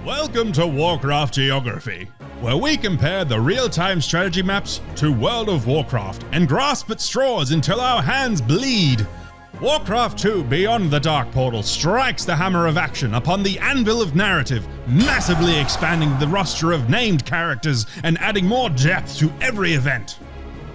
Welcome to Warcraft Geography, where we compare the real-time strategy maps to World of Warcraft and grasp at straws until our hands bleed. Warcraft II Beyond the Dark Portal strikes the hammer of action upon the anvil of narrative, massively expanding the roster of named characters and adding more depth to every event.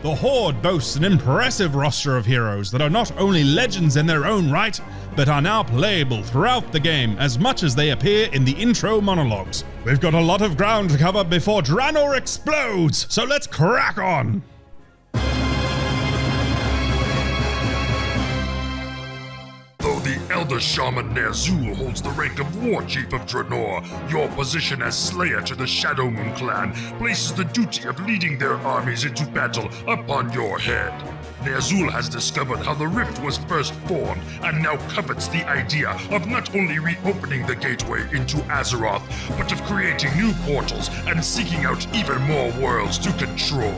The Horde boasts an impressive roster of heroes that are not only legends in their own right, but are now playable throughout the game as much as they appear in the intro monologues. We've got a lot of ground to cover before Draenor explodes, so let's crack on! Though the Elder Shaman Ner'zhul holds the rank of War Chief of Draenor, your position as Slayer to the Shadowmoon clan places the duty of leading their armies into battle upon your head. Ner'zhul has discovered how the Rift was first formed and now covets the idea of not only reopening the gateway into Azeroth, but of creating new portals and seeking out even more worlds to control.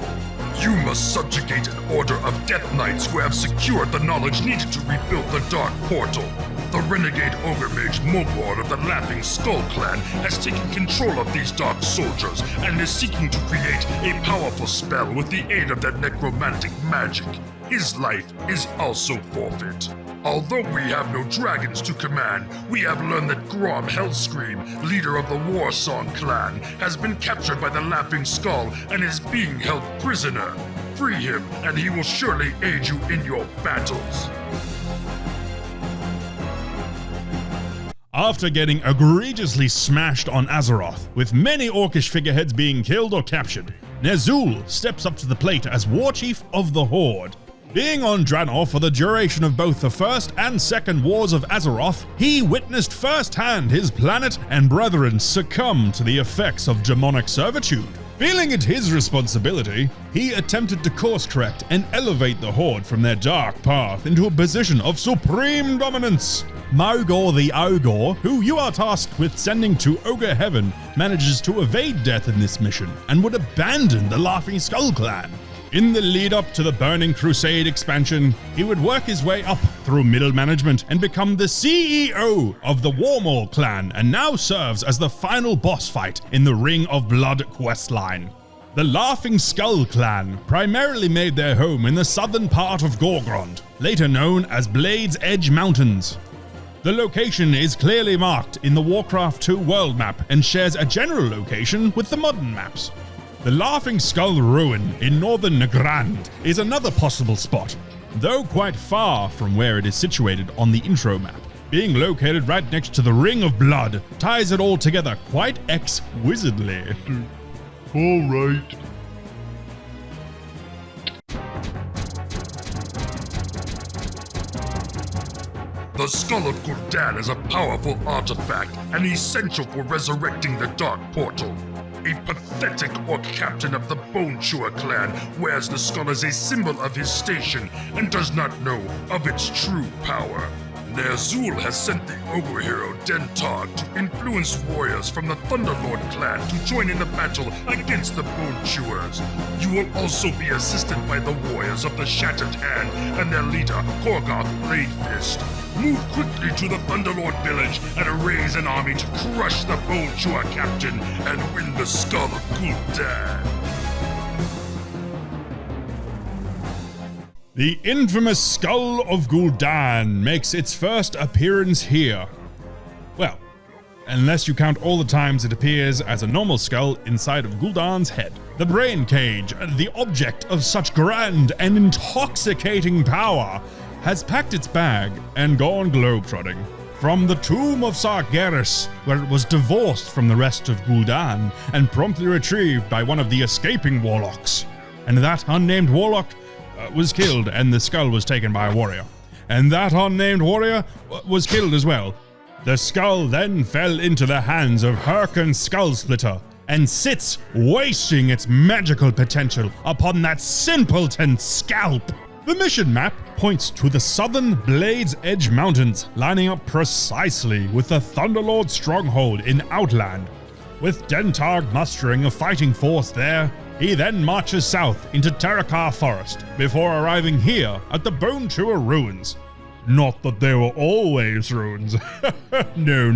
You must subjugate an order of Death Knights who have secured the knowledge needed to rebuild the Dark Portal. The renegade ogre mage Mogward of the Laughing Skull clan has taken control of these dark soldiers and is seeking to create a powerful spell with the aid of that necromantic magic. His life is also forfeit. Although we have no dragons to command, we have learned that Grom Hellscream, leader of the Warsong clan, has been captured by the Laughing Skull and is being held prisoner. Free him, and he will surely aid you in your battles. After getting egregiously smashed on Azeroth, with many Orcish figureheads being killed or captured, Ner'zhul steps up to the plate as War Chief of the Horde. Being on Draenor for the duration of both the First and Second Wars of Azeroth, he witnessed firsthand his planet and brethren succumb to the effects of demonic servitude. Feeling it his responsibility, he attempted to course correct and elevate the Horde from their dark path into a position of supreme dominance. Mogor the Ogre, who you are tasked with sending to Ogre Heaven, manages to evade death in this mission and would abandon the Laughing Skull clan. In the lead up to the Burning Crusade expansion, he would work his way up through middle management and become the CEO of the Warmaw clan, and now serves as the final boss fight in the Ring of Blood questline. The Laughing Skull clan primarily made their home in the southern part of Gorgrond, later known as Blade's Edge Mountains. The location is clearly marked in the Warcraft II world map and shares a general location with the modern maps. The Laughing Skull Ruin in northern Nagrand is another possible spot, though quite far from where it is situated on the intro map. Being located right next to the Ring of Blood ties it all together quite exquisitely. Alright. The Skull of Gul'Dan is a powerful artifact and essential for resurrecting the Dark Portal. A pathetic orc captain of the Bonechewer clan wears the skull as a symbol of his station and does not know of its true power. Ner'zhul has sent the ogre hero Dentog to influence warriors from the Thunderlord clan to join in the battle against the Bonechewers. You will also be assisted by the warriors of the Shattered Hand and their leader, Korgoth Bladefist. Move quickly to the Thunderlord village and raise an army to crush the Bonechewer captain and win the Skull of Gul'Dan. The infamous Skull of Gul'Dan makes its first appearance here. Well, unless you count all the times it appears as a normal skull inside of Gul'Dan's head. The brain cage, the object of such grand and intoxicating power, has packed its bag and gone globetrotting. From the tomb of Sargeras, where it was divorced from the rest of Gul'Dan and promptly retrieved by one of the escaping warlocks. And that unnamed warlock was killed, and the skull was taken by a warrior. And that unnamed warrior was killed as well. The skull then fell into the hands of Hyrkan Skullsplitter, and sits wasting its magical potential upon that simpleton scalp. The mission map points to the southern Blade's Edge Mountains, lining up precisely with the Thunderlord stronghold in Outland. With Dentog mustering a fighting force there, he then marches south into Terakar Forest, before arriving here at the Bonechewer Ruins. Not that they were always ruins. No.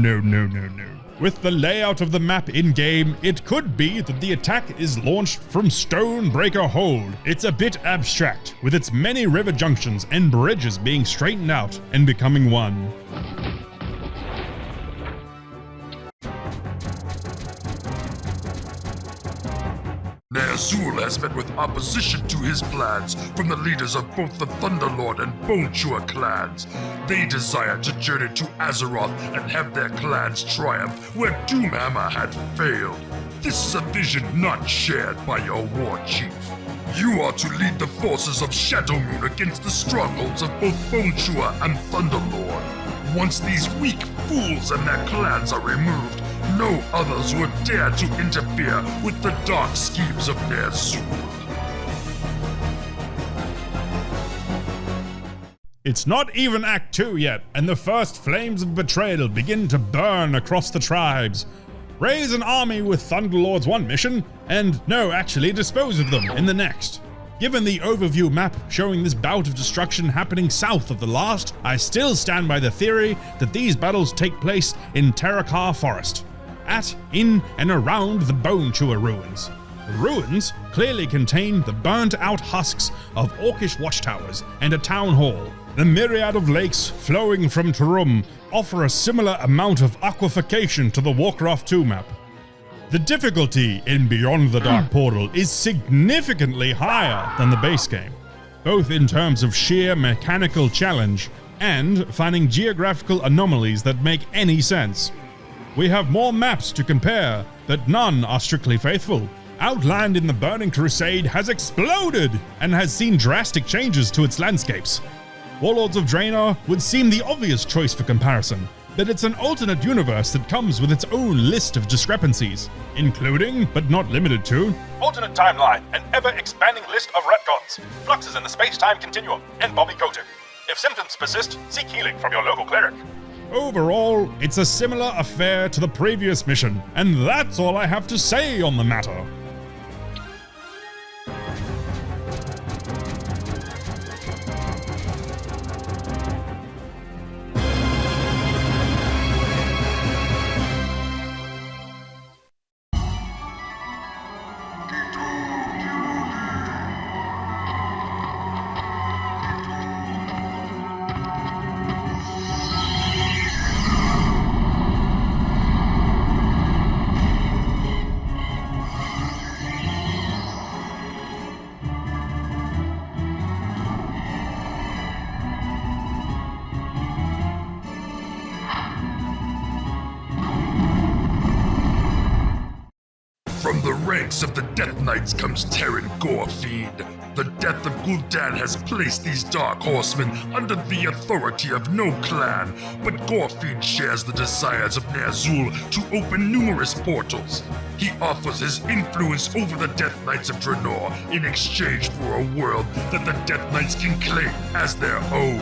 With the layout of the map in-game, it could be that the attack is launched from Stonebreaker Hold. It's a bit abstract, with its many river junctions and bridges being straightened out and becoming one. Ner'zhul has met with opposition to his plans from the leaders of both the Thunderlord and Bonechewer clans. They desire to journey to Azeroth and have their clans triumph where Doomhammer had failed. This is a vision not shared by your war chief. You are to lead the forces of Shadowmoon against the strongholds of both Bonechewer and Thunderlord. Once these weak fools and their clans are removed, no others would dare to interfere with the dark schemes of Ner'zhul. It's not even Act 2 yet, and the first flames of betrayal begin to burn across the tribes. Raise an army with Thunderlord's one mission, and actually dispose of them in the next. Given the overview map showing this bout of destruction happening south of the last, I still stand by the theory that these battles take place in Terrakar Forest, at, in, and around the Bonechewer ruins. The ruins clearly contain the burnt-out husks of Orcish watchtowers and a town hall. The myriad of lakes flowing from Turum offer a similar amount of aquafication to the Warcraft II map. The difficulty in Beyond the Dark Portal is significantly higher than the base game, both in terms of sheer mechanical challenge and finding geographical anomalies that make any sense. We have more maps to compare, but none are strictly faithful. Outland in the Burning Crusade has exploded and has seen drastic changes to its landscapes. Warlords of Draenor would seem the obvious choice for comparison, but it's an alternate universe that comes with its own list of discrepancies, including, but not limited to, alternate timeline, an ever-expanding list of retcons, fluxes in the space-time continuum, and Bobby Kotick. If symptoms persist, seek healing from your local cleric. Overall, it's a similar affair to the previous mission, and that's all I have to say on the matter. From the ranks of the Death Knights comes Terran Gorefiend. The death of Gul'Dan has placed these Dark Horsemen under the authority of no clan, but Gorefiend shares the desires of Ner'zhul to open numerous portals. He offers his influence over the Death Knights of Draenor in exchange for a world that the Death Knights can claim as their own.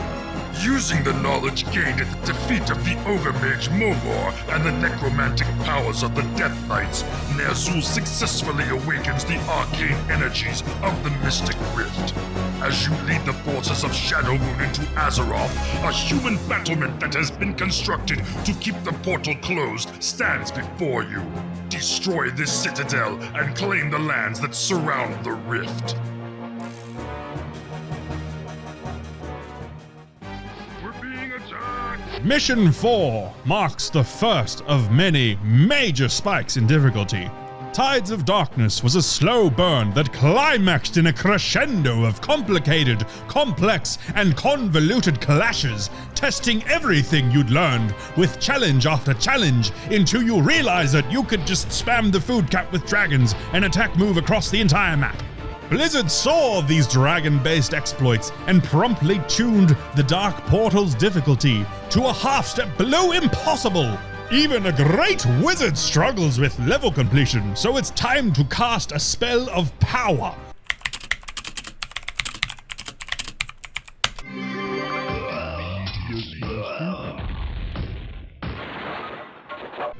Using the knowledge gained at the defeat of the Ogre Mage Mogor and the necromantic powers of the Death Knights, Ner'zhul successfully awakens the arcane energies of the Mystic Rift. As you lead the forces of Shadowmoon into Azeroth, a human battlement that has been constructed to keep the portal closed stands before you. Destroy this citadel and claim the lands that surround the rift. Mission 4 marks the first of many major spikes in difficulty. Tides of Darkness was a slow burn that climaxed in a crescendo of complicated, complex, and convoluted clashes, testing everything you'd learned with challenge after challenge until you realize that you could just spam the food cap with dragons and attack move across the entire map. Blizzard saw these dragon-based exploits and promptly tuned the Dark Portal's difficulty to a half-step below impossible. Even a great wizard struggles with level completion, so it's time to cast a spell of power.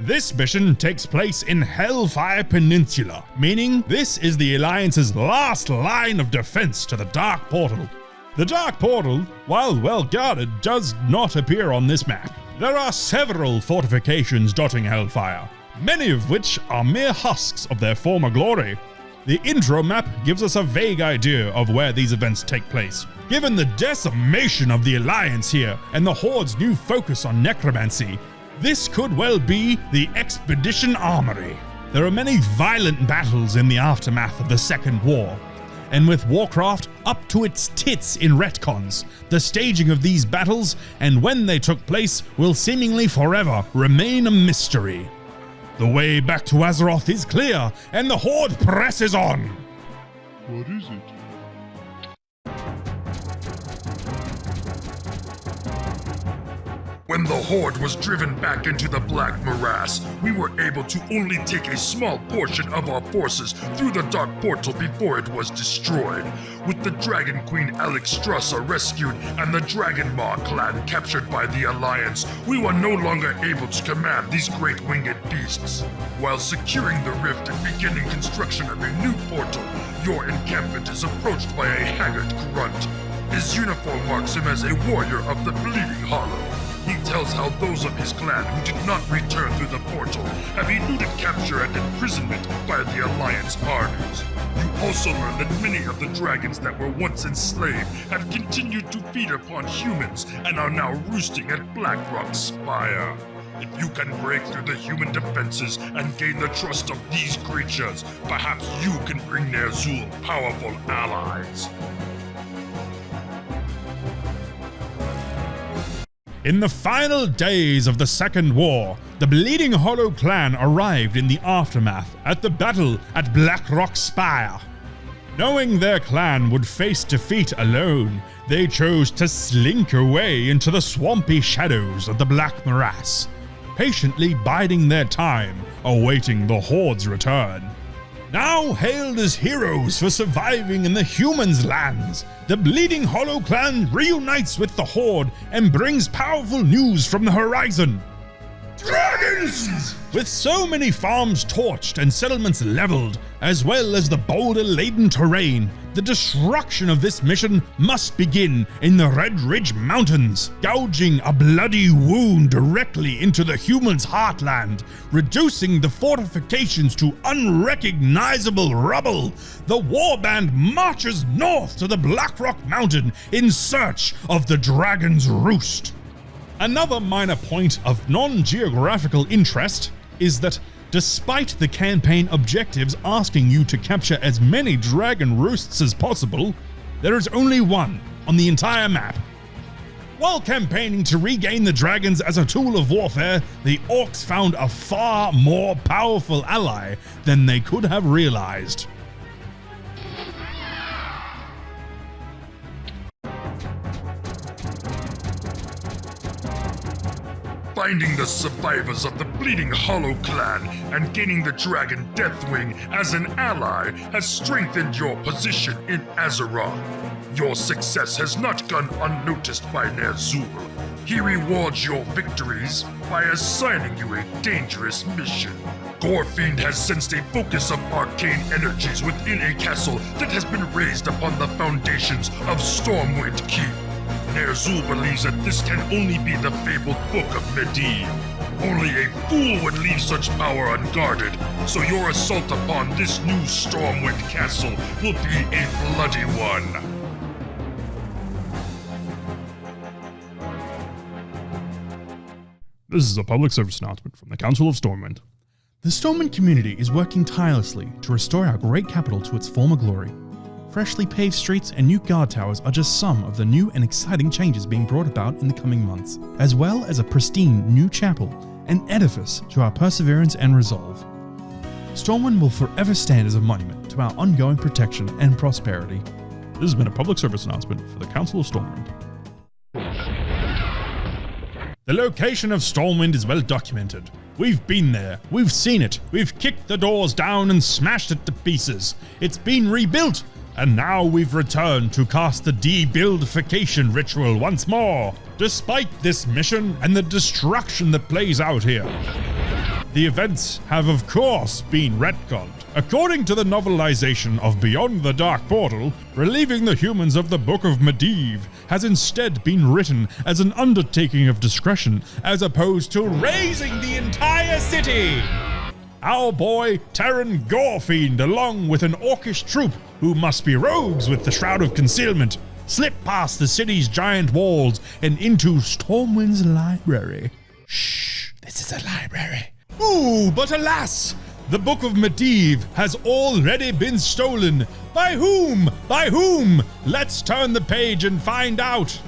This mission takes place in Hellfire Peninsula, meaning this is the Alliance's last line of defense to the Dark Portal. The Dark Portal, while well guarded, does not appear on this map. There are several fortifications dotting Hellfire, many of which are mere husks of their former glory. The intro map gives us a vague idea of where these events take place. Given the decimation of the Alliance here and the Horde's new focus on necromancy, this could well be the Expedition Armory. There are many violent battles in the aftermath of the Second War, and with Warcraft up to its tits in retcons, the staging of these battles and when they took place will seemingly forever remain a mystery. The way back to Azeroth is clear, and the Horde presses on! What is it? When the Horde was driven back into the Black Morass, we were able to only take a small portion of our forces through the Dark Portal before it was destroyed. With the Dragon Queen Alexstrasza rescued and the Dragon Maw clan captured by the Alliance, we were no longer able to command these great winged beasts. While securing the rift and beginning construction of a new portal, your encampment is approached by a haggard grunt. His uniform marks him as a warrior of the Bleeding Hollow. He tells how those of his clan who did not return through the portal have eluded capture and imprisonment by the Alliance armies. You also learn that many of the dragons that were once enslaved have continued to feed upon humans and are now roosting at Blackrock's Spire. If you can break through the human defenses and gain the trust of these creatures, perhaps you can bring Ner'zhul powerful allies. In the final days of the Second War, the Bleeding Hollow clan arrived in the aftermath at the battle at Blackrock Spire. Knowing their clan would face defeat alone, they chose to slink away into the swampy shadows of the Black Morass, patiently biding their time, awaiting the Horde's return. Now hailed as heroes for surviving in the humans' lands, the Bleeding Hollow clan reunites with the Horde and brings powerful news from the horizon. Dragons! With so many farms torched and settlements leveled, as well as the boulder-laden terrain, the destruction of this mission must begin in the Red Ridge Mountains, gouging a bloody wound directly into the humans' heartland, reducing the fortifications to unrecognizable rubble. The warband marches north to the Blackrock Mountain in search of the Dragon's Roost. Another minor point of non-geographical interest is that despite the campaign objectives asking you to capture as many dragon roosts as possible, there is only one on the entire map. While campaigning to regain the dragons as a tool of warfare, the Orcs found a far more powerful ally than they could have realized. Finding the survivors of the Bleeding Hollow clan and gaining the dragon Deathwing as an ally has strengthened your position in Azeroth. Your success has not gone unnoticed by Ner'zhul. He rewards your victories by assigning you a dangerous mission. Gorefiend has sensed a focus of arcane energies within a castle that has been raised upon the foundations of Stormwind Keep. Ner'zhul believes that this can only be the fabled Book of Medivh. Only a fool would leave such power unguarded, so your assault upon this new Stormwind castle will be a bloody one. This is a public service announcement from the Council of Stormwind. The Stormwind community is working tirelessly to restore our great capital to its former glory. Freshly paved streets and new guard towers are just some of the new and exciting changes being brought about in the coming months, as well as a pristine new chapel, an edifice to our perseverance and resolve. Stormwind will forever stand as a monument to our ongoing protection and prosperity. This has been a public service announcement for the Council of Stormwind. The location of Stormwind is well documented. We've been there, we've seen it, we've kicked the doors down and smashed it to pieces. It's been rebuilt, and now we've returned to cast the debuildification ritual once more. Despite this mission and the destruction that plays out here, The events have of course been retconned. According to the novelization of Beyond the Dark Portal, relieving the humans of the Book of Medivh has instead been written as an undertaking of discretion as opposed to raising the entire city. Our boy Terran Gorefiend, along with an orcish troop who must be rogues with the Shroud of Concealment, slip past the city's giant walls and into Stormwind's library. Shh, this is a library. Ooh, but alas! The Book of Medivh has already been stolen. By whom? By whom? Let's turn the page and find out.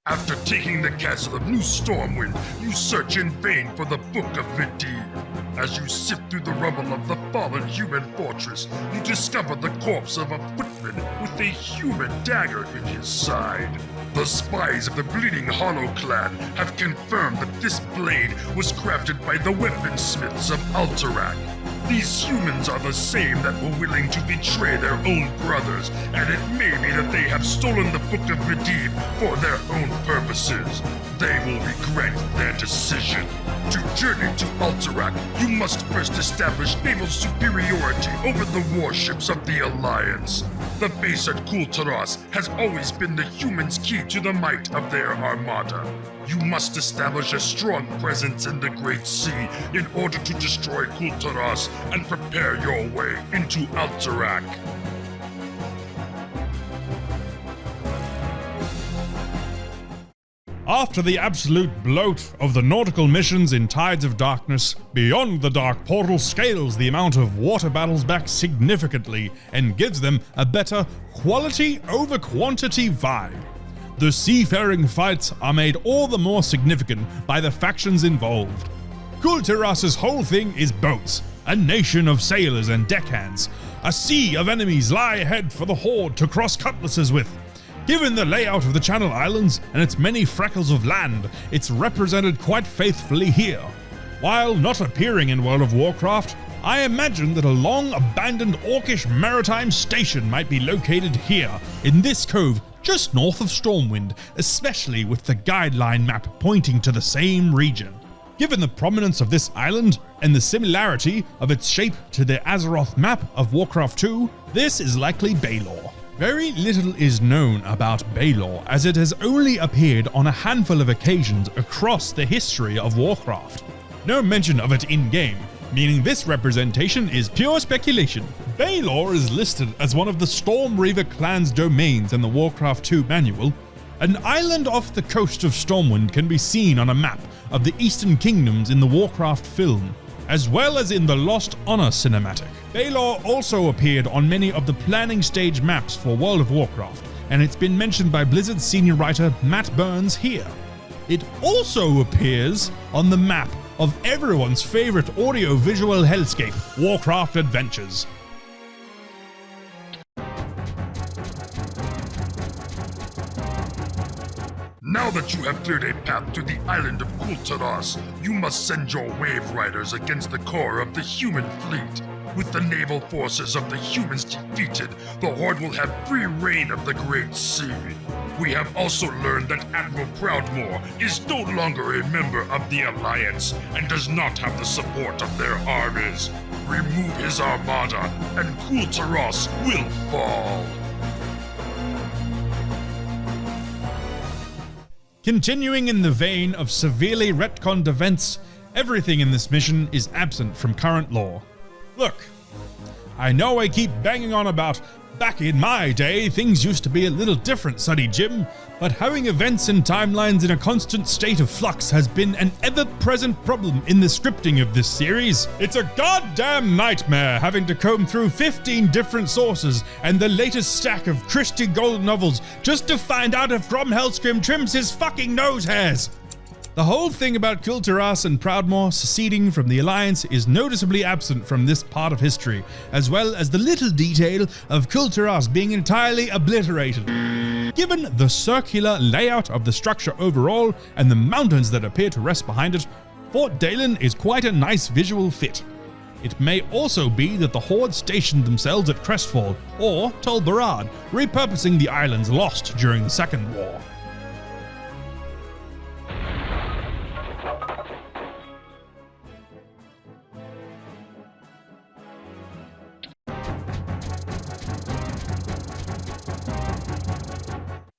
After taking the castle of New Stormwind, you search in vain for the Book of Medivh. As you sift through the rubble of the fallen human fortress, you discover the corpse of a footman with a human dagger in his side. The spies of the Bleeding Hollow clan have confirmed that this blade was crafted by the weaponsmiths of Alterac. These humans are the same that were willing to betray their own brothers, and it may be that they have stolen the Book of Medivh for their own purposes. They will regret their decision. To journey to Alterac, you must first establish naval superiority over the warships of the Alliance. The base at Tiras has always been the humans' key to the might of their armada. You must establish a strong presence in the Great Sea in order to destroy Tiras and prepare your way into Alterac. After the absolute bloat of the nautical missions in Tides of Darkness, Beyond the Dark Portal scales the amount of water battles back significantly and gives them a better quality over quantity vibe. The seafaring fights are made all the more significant by the factions involved. Tiras' whole thing is boats, a nation of sailors and deckhands. A sea of enemies lie ahead for the Horde to cross cutlasses with. Given the layout of the Channel Islands and its many freckles of land, it's represented quite faithfully here. While not appearing in World of Warcraft, I imagine that a long-abandoned Orcish maritime station might be located here, in this cove just north of Stormwind, especially with the guideline map pointing to the same region. Given the prominence of this island and the similarity of its shape to the Azeroth map of Warcraft II, this is likely Baelor. Very little is known about Baelor, as it has only appeared on a handful of occasions across the history of Warcraft. No mention of it in-game, meaning this representation is pure speculation. Baelor is listed as one of the Stormreaver clan's domains in the Warcraft II manual. An island off the coast of Stormwind can be seen on a map of the Eastern Kingdoms in the Warcraft film, as well as in the Lost Honor cinematic. Baelor also appeared on many of the planning stage maps for World of Warcraft, and it's been mentioned by Blizzard senior writer Matt Burns here. It also appears on the map of everyone's favorite audio-visual hellscape, Warcraft Adventures. Now that you have cleared a path to the island of Tiras, you must send your wave riders against the core of the human fleet. With the naval forces of the humans defeated, the Horde will have free reign of the Great Sea. We have also learned that Admiral Proudmoore is no longer a member of the Alliance and does not have the support of their armies. Remove his armada, and Tiras will fall. Continuing in the vein of severely retconned events, everything in this mission is absent from current lore. Look, I know I keep banging on about Back in my day, things used to be a little different, Sonny Jim, but having events and timelines in a constant state of flux has been an ever-present problem in the scripting of this series. It's a goddamn nightmare having to comb through 15 different sources and the latest stack of Christie Gold novels just to find out if Grom Hellscream trims his fucking nose hairs. The whole thing about Tiras and Proudmoore seceding from the Alliance is noticeably absent from this part of history, as well as the little detail of Tiras being entirely obliterated. Given the circular layout of the structure overall and the mountains that appear to rest behind it, Fort Dalaran is quite a nice visual fit. It may also be that the Horde stationed themselves at Crestfall or Tol Barad, repurposing the islands lost during the Second War.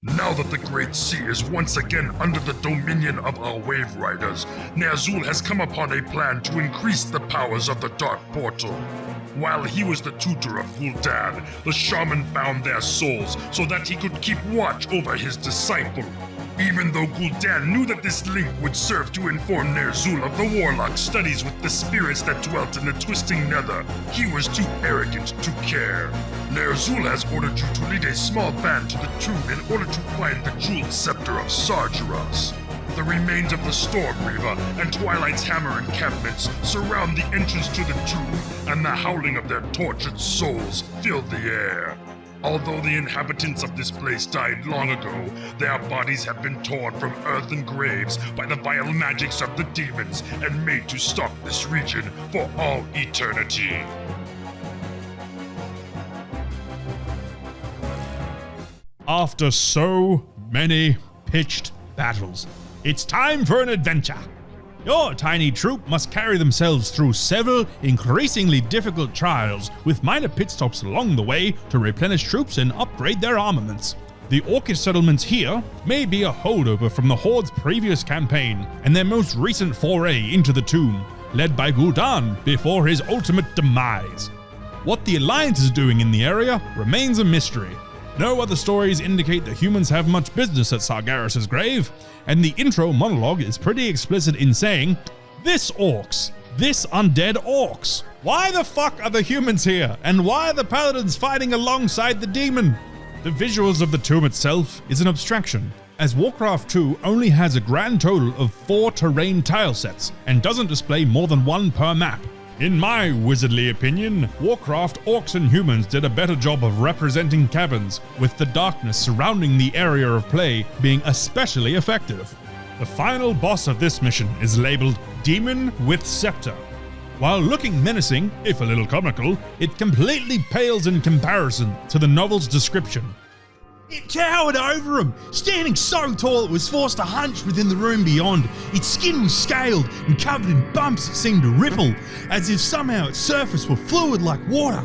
Now that the Great Sea is once again under the dominion of our Wave Riders, Ner'zhul has come upon a plan to increase the powers of the Dark Portal. While he was the tutor of Gul'Dan, the shaman bound their souls so that he could keep watch over his disciple. Even though Gul'Dan knew that this link would serve to inform Ner'zhul of the Warlock's studies with the spirits that dwelt in the Twisting Nether, he was too arrogant to care. Ner'zhul has ordered you to lead a small band to the tomb in order to find the jeweled scepter of Sargeras. The remains of the Storm Reaver and Twilight's Hammer encampments surround the entrance to the tomb, and the howling of their tortured souls fill the air. Although the inhabitants of this place died long ago, their bodies have been torn from earthen graves by the vile magics of the demons and made to stalk this region for all eternity. After so many pitched battles, it's time for an adventure. Your tiny troop must carry themselves through several increasingly difficult trials, with minor pit stops along the way to replenish troops and upgrade their armaments. The Orcish settlements here may be a holdover from the Horde's previous campaign and their most recent foray into the tomb, led by Gul'Dan before his ultimate demise. What the Alliance is doing in the area remains a mystery. No other stories indicate that humans have much business at Sargeras' grave, and the intro monologue is pretty explicit in saying, "This Orcs, this undead Orcs. Why the fuck are the humans here, and why are the paladins fighting alongside the demon?" The visuals of the tomb itself is an abstraction, as Warcraft II only has a grand total of 4 terrain tile sets, and doesn't display more than 1 per map. In my wizardly opinion, Warcraft Orcs and Humans did a better job of representing caverns, with the darkness surrounding the area of play being especially effective. The final boss of this mission is labeled Demon with Scepter. While looking menacing, if a little comical, it completely pales in comparison to the novel's description. It towered over him, standing so tall it was forced to hunch within the room beyond. Its skin was scaled and covered in bumps that seemed to ripple, as if somehow its surface were fluid like water.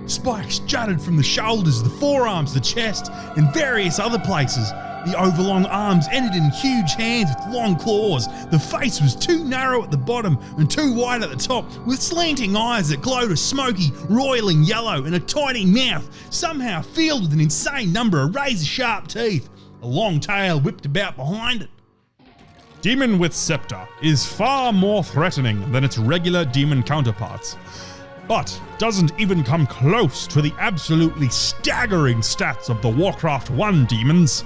Spikes jutted from the shoulders, the forearms, the chest, and various other places. The overlong arms ended in huge hands with long claws. The face was too narrow at the bottom and too wide at the top, with slanting eyes that glowed a smoky, roiling yellow, and a tiny mouth, somehow filled with an insane number of razor-sharp teeth. A long tail whipped about behind it. Demon with Scepter is far more threatening than its regular demon counterparts, but doesn't even come close to the absolutely staggering stats of the Warcraft I demons.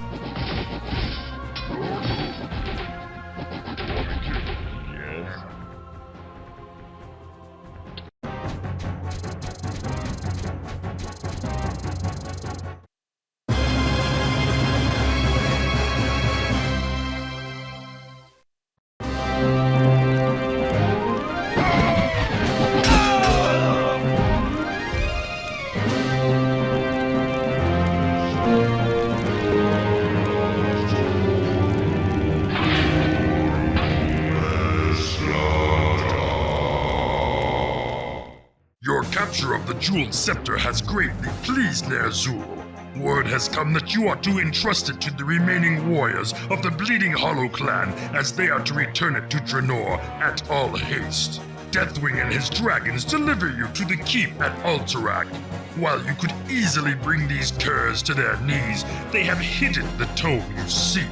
Capture of the jeweled scepter has greatly pleased Ner'zhul. Word has come that you are to entrust it to the remaining warriors of the Bleeding Hollow clan, as they are to return it to Draenor at all haste. Deathwing and his dragons deliver you to the keep at Alterac. While you could easily bring these curs to their knees, they have hidden the tome you seek.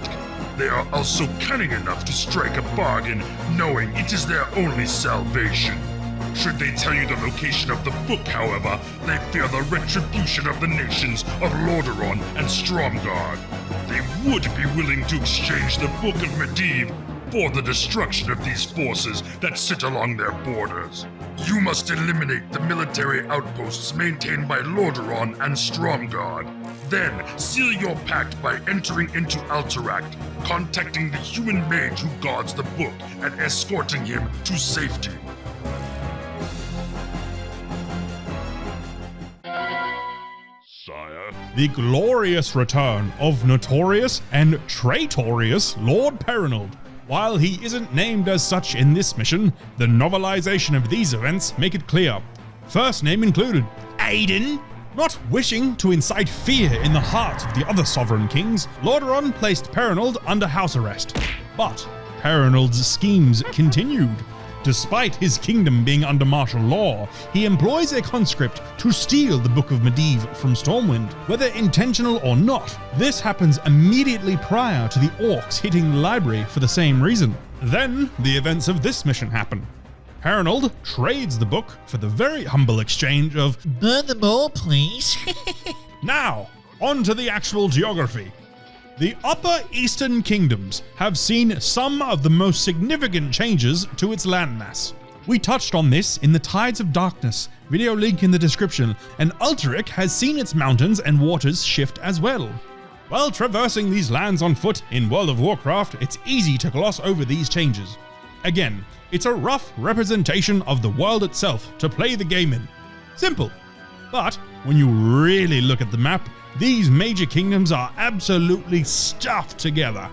They are also cunning enough to strike a bargain, knowing it is their only salvation. Should they tell you the location of the book, however, they fear the retribution of the nations of Lordaeron and Stromgarde. They would be willing to exchange the Book of Medivh for the destruction of these forces that sit along their borders. You must eliminate the military outposts maintained by Lordaeron and Stromgarde. Then, seal your pact by entering into Alterac, contacting the human mage who guards the book, and escorting him to safety. Sire. The glorious return of notorious and traitorous Lord Prelude. While he isn't named as such in this mission, the novelization of these events make it clear. First name included Aiden. Not wishing to incite fear in the hearts of the other sovereign kings, Lordaeron placed Prelude under house arrest. But Prelude's schemes continued. Despite his kingdom being under martial law, he employs a conscript to steal the Book of Medivh from Stormwind. Whether intentional or not, this happens immediately prior to the Orcs hitting the library for the same reason. Then, the events of this mission happen. Prelude trades the book for the very humble exchange of burn them all, please. Now, on to the actual geography. The Upper Eastern Kingdoms have seen some of the most significant changes to its landmass. We touched on this in the Tides of Darkness, video link in the description, and Alterac has seen its mountains and waters shift as well. While traversing these lands on foot in World of Warcraft, it's easy to gloss over these changes. Again, it's a rough representation of the world itself to play the game in. Simple. But when you really look at the map, these major kingdoms are absolutely stuffed together.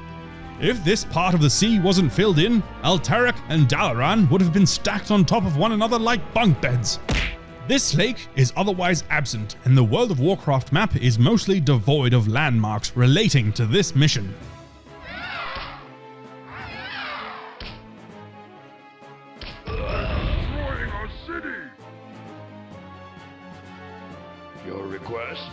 If this part of the sea wasn't filled in, Alterac and Dalaran would have been stacked on top of one another like bunk beds. This lake is otherwise absent, and the World of Warcraft map is mostly devoid of landmarks relating to this mission. Destroying our city! Your request?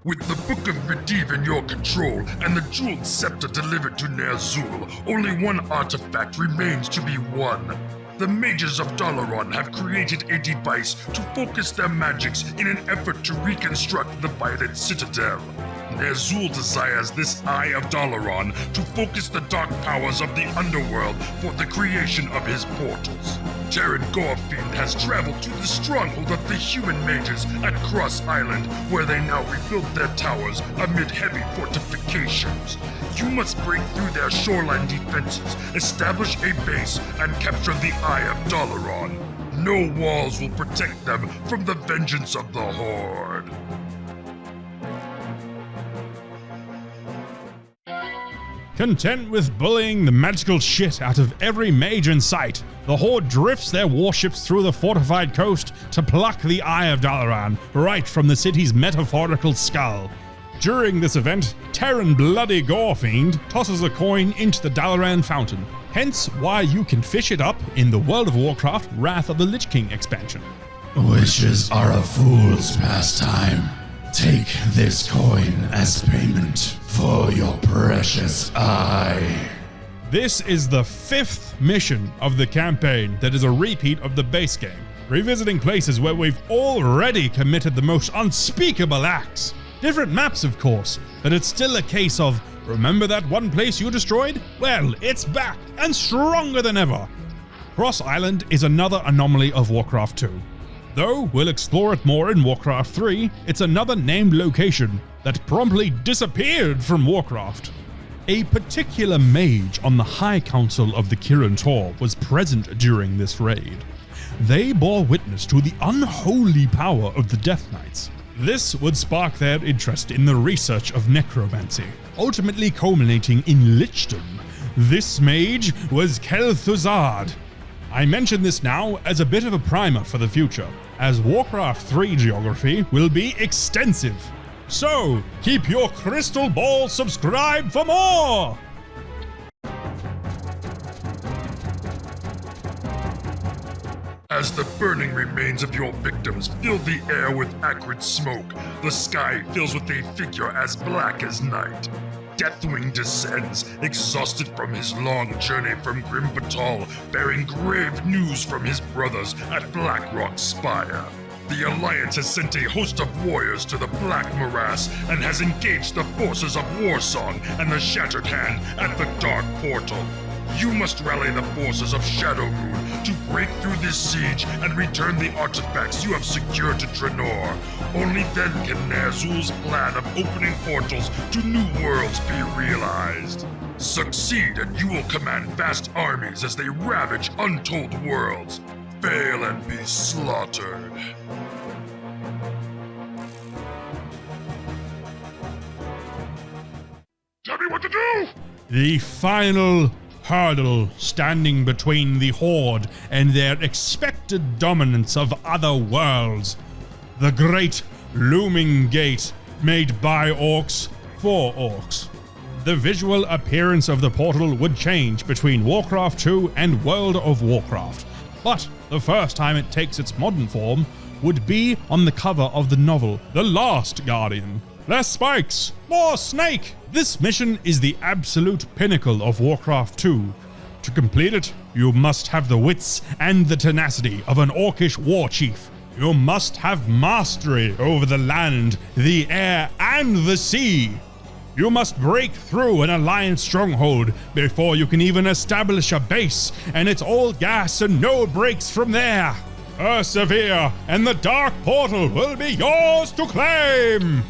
With the Book of Medivh in your control and the jeweled scepter delivered to Ner'zhul, only one artifact remains to be won. The mages of Dalaran have created a device to focus their magics in an effort to reconstruct the VIII Citadel. Ner'zhul desires this Eye of Dalaran to focus the dark powers of the underworld for the creation of his portals. Terran Gorefiend has traveled to the stronghold of the human mages at Cross Island, where they now rebuild their towers amid heavy fortifications. You must break through their shoreline defenses, establish a base, and capture the Eye of Dalaran. No walls will protect them from the vengeance of the Horde. Content with bullying the magical shit out of every mage in sight, the Horde drifts their warships through the fortified coast to pluck the Eye of Dalaran right from the city's metaphorical skull. During this event, Terran Bloody Gorefiend tosses a coin into the Dalaran fountain, hence why you can fish it up in the World of Warcraft Wrath of the Lich King expansion. Wishes are a fool's pastime. Take this coin as payment for your precious eye. This is the 5th mission of the campaign that is a repeat of the base game, revisiting places where we've already committed the most unspeakable acts. Different maps, of course, but it's still a case of, remember that one place you destroyed? Well, it's back, and stronger than ever. Cross Island is another anomaly of Warcraft II. Though we'll explore it more in Warcraft III, it's another named location that promptly disappeared from Warcraft. A particular mage on the High Council of the Kirin Tor was present during this raid. They bore witness to the unholy power of the Death Knights. This would spark their interest in the research of necromancy, ultimately culminating in lichdom. This mage was Kel'Thuzad. I mention this now as a bit of a primer for the future, as Warcraft 3 geography will be extensive. So, keep your crystal ball subscribed for more! As the burning remains of your victims fill the air with acrid smoke, the sky fills with a figure as black as night. Deathwing descends, exhausted from his long journey from Grim Batal, bearing grave news from his brothers at Blackrock Spire. The Alliance has sent a host of warriors to the Black Morass and has engaged the forces of Warsong and the Shattered Hand at the Dark Portal. You must rally the forces of Shadowmoon to break through this siege and return the artifacts you have secured to Draenor. Only then can Ner'zhul's plan of opening portals to new worlds be realized. Succeed and you will command vast armies as they ravage untold worlds. Fail and be slaughtered. Tell me what to do! The final hurdle standing between the Horde and their expected dominance of other worlds. The great looming gate made by orcs for orcs. The visual appearance of the portal would change between Warcraft II and World of Warcraft, but the first time it takes its modern form would be on the cover of the novel The Last Guardian. Less spikes, more snake! This mission is the absolute pinnacle of Warcraft II. To complete it, you must have the wits and the tenacity of an orcish war chief. You must have mastery over the land, the air, and the sea. You must break through an Alliance stronghold before you can even establish a base, and it's all gas and no breaks from there. Persevere, and the Dark Portal will be yours to claim!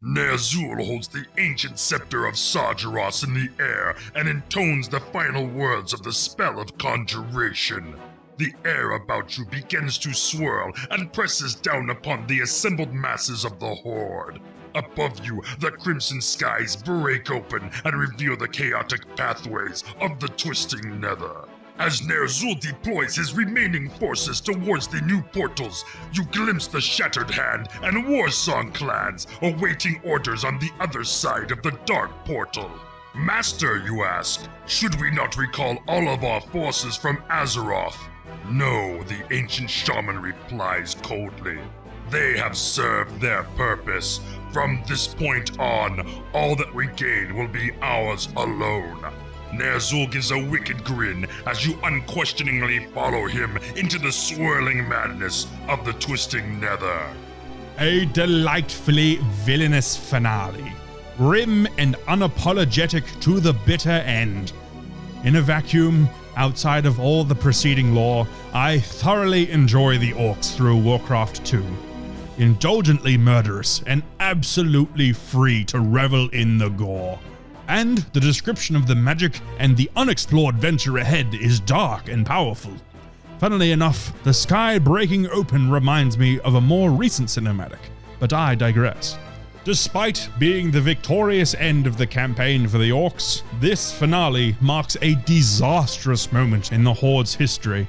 Ner'zhul holds the ancient scepter of Sargeras in the air and intones the final words of the spell of conjuration. The air about you begins to swirl and presses down upon the assembled masses of the Horde. Above you, the crimson skies break open and reveal the chaotic pathways of the twisting nether. As Ner'zhul deploys his remaining forces towards the new portals, you glimpse the Shattered Hand and Warsong clans awaiting orders on the other side of the Dark Portal. Master, you ask, should we not recall all of our forces from Azeroth? No, the ancient shaman replies coldly. They have served their purpose. From this point on, all that we gain will be ours alone. Ner'zhul gives a wicked grin as you unquestioningly follow him into the swirling madness of the twisting nether. A delightfully villainous finale, grim and unapologetic to the bitter end. In a vacuum, outside of all the preceding lore, I thoroughly enjoy the orcs through Warcraft II. Indulgently murderous and absolutely free to revel in the gore. And the description of the magic and the unexplored venture ahead is dark and powerful. Funnily enough, the sky breaking open reminds me of a more recent cinematic, but I digress. Despite being the victorious end of the campaign for the Orcs, this finale marks a disastrous moment in the Horde's history.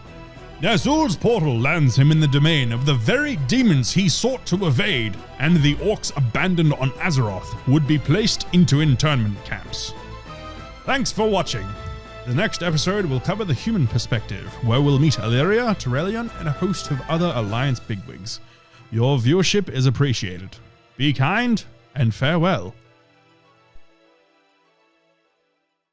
Ner'zhul's portal lands him in the domain of the very demons he sought to evade, and the Orcs abandoned on Azeroth would be placed into internment camps. Thanks for watching. The next episode will cover the human perspective, where we'll meet Illyria, Turelion, and a host of other Alliance bigwigs. Your viewership is appreciated. Be kind and farewell.